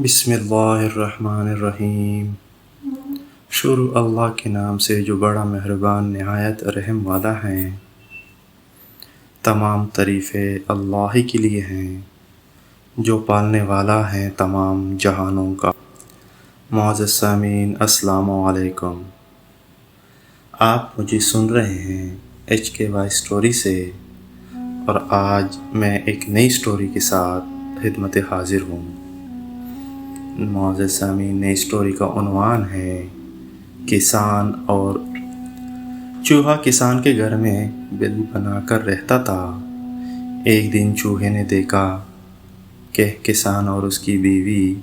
بسم اللہ الرحمن الرحیم۔ شروع اللہ کے نام سے جو بڑا مہربان نہایت رحم والا ہیں۔ تمام تعریفیں اللہ ہی کے لیے ہیں جو پالنے والا ہے تمام جہانوں کا۔ معزز سامعین السلام علیکم۔ آپ مجھے سن رہے ہیں HKY اسٹوری سے، اور آج میں ایک نئی اسٹوری کے ساتھ خدمت حاضر ہوں۔ معزز سامعین، نئی اسٹوری کا عنوان ہے کسان اور چوہا۔ کسان کے گھر میں بل بنا کر رہتا تھا۔ ایک دن چوہے نے دیکھا کہ کسان اور اس کی بیوی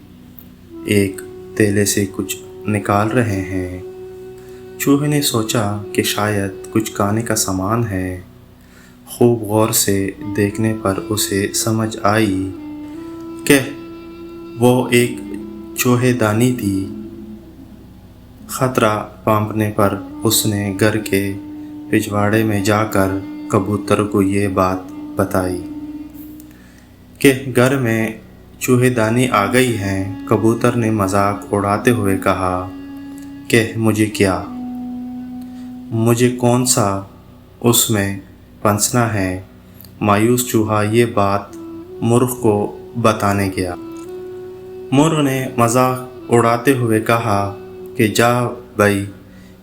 ایک تیلے سے کچھ نکال رہے ہیں۔ چوہے نے سوچا کہ شاید کچھ کھانے کا سامان ہے۔ خوب غور سے دیکھنے پر اسے سمجھ آئی کہ وہ ایک چوہے دانی تھی۔ خطرہ پانپنے پر اس نے گھر کے پچھواڑے میں جا کر کبوتر کو یہ بات بتائی کہ گھر میں چوہے دانی آ گئی ہیں۔ کبوتر نے مذاق اڑاتے ہوئے کہا کہ مجھے کیا، مجھے کون سا اس میں پھنسنا ہے۔ مایوس چوہا یہ بات مرغ کو بتانے گیا۔ مرغ نے مذاق اڑاتے ہوئے کہا کہ جا بھائی،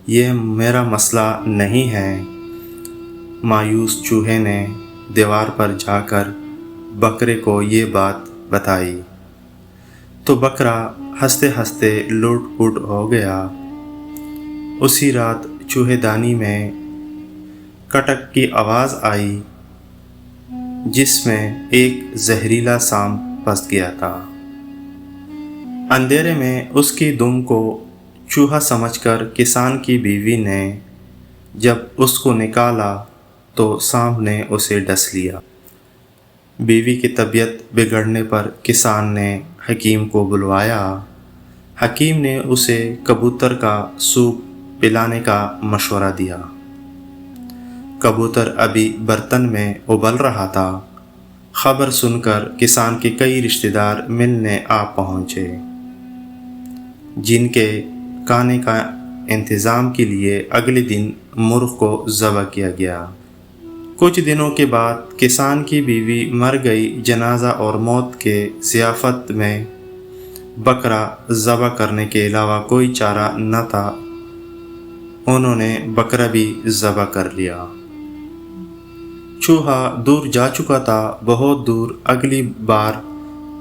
یہ میرا مسئلہ نہیں ہے۔ مایوس چوہے نے دیوار پر جا کر بکرے کو یہ بات بتائی تو بکرا ہنستے ہنستے لوٹ پوٹ ہو گیا۔ اسی رات چوہے دانی میں کٹک کی آواز آئی جس میں ایک زہریلا سانپ پھنس گیا تھا۔ اندھیرے میں اس کی دم کو چوہا سمجھ کر کسان کی بیوی نے جب اس کو نکالا تو سانپ نے اسے ڈس لیا۔ بیوی کی طبیعت بگڑنے پر کسان نے حکیم کو بلوایا۔ حکیم نے اسے کبوتر کا سوپ پلانے کا مشورہ دیا۔ کبوتر ابھی برتن میں ابل رہا تھا۔ خبر سن کر کسان کے کئی رشتہ دار ملنے آ پہنچے، جن کے کھانے کا انتظام کے لیے اگلے دن مرغ کو ذبح کیا گیا۔ کچھ دنوں کے بعد کسان کی بیوی مر گئی۔ جنازہ اور موت کے ضیافت میں بکرا ذبح کرنے کے علاوہ کوئی چارہ نہ تھا۔ انہوں نے بکرا بھی ذبح کر لیا۔ چوہا دور جا چکا تھا، بہت دور۔ اگلی بار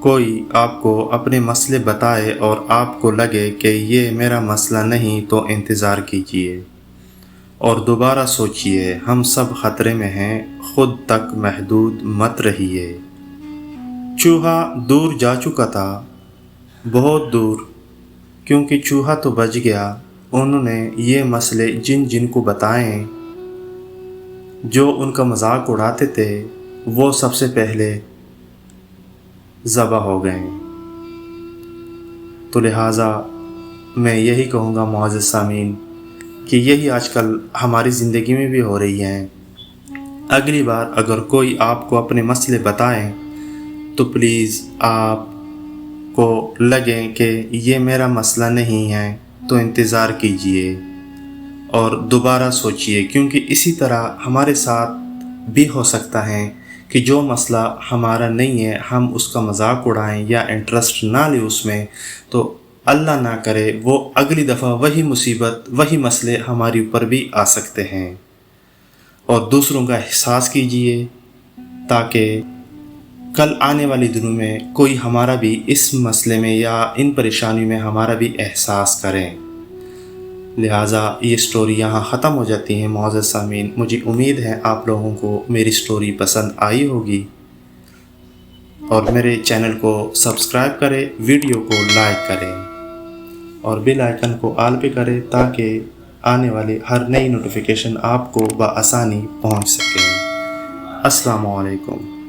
کوئی آپ کو اپنے مسئلے بتائے اور آپ کو لگے کہ یہ میرا مسئلہ نہیں تو انتظار کیجیے اور دوبارہ سوچیے۔ ہم سب خطرے میں ہیں، خود تک محدود مت رہیے۔ چوہا دور جا چکا تھا، بہت دور، کیونکہ چوہا تو بچ گیا۔ انہوں نے یہ مسئلے جن کو بتائیں جو ان کا مذاق اڑاتے تھے، وہ سب سے پہلے ذبح ہو گئے۔ تو لہٰذا میں یہی کہوں گا معزز سامعین کہ یہی آج کل ہماری زندگی میں بھی ہو رہی ہیں۔ اگلی بار اگر کوئی آپ کو اپنے مسئلے بتائیں تو پلیز آپ کو لگیں کہ یہ میرا مسئلہ نہیں ہے تو انتظار کیجیے اور دوبارہ سوچیے، کیونکہ اسی طرح ہمارے ساتھ بھی ہو سکتا ہے کہ جو مسئلہ ہمارا نہیں ہے ہم اس کا مذاق اڑائیں یا انٹرسٹ نہ لیں اس میں، تو اللہ نہ کرے وہ اگلی دفعہ وہی مصیبت، وہی مسئلے ہمارے اوپر بھی آ سکتے ہیں۔ اور دوسروں کا احساس کیجیے تاکہ کل آنے والے دنوں میں کوئی ہمارا بھی اس مسئلے میں یا ان پریشانی میں ہمارا بھی احساس کریں۔ لہٰذا یہ سٹوری یہاں ختم ہو جاتی ہے۔ معزز سامعین، مجھے امید ہے آپ لوگوں کو میری سٹوری پسند آئی ہوگی، اور میرے چینل کو سبسکرائب کریں، ویڈیو کو لائک کریں اور بیل آئیکن کو آل پہ کریں تاکہ آنے والے ہر نئی نوٹیفیکیشن آپ کو بآسانی پہنچ سکے۔ السلام علیکم۔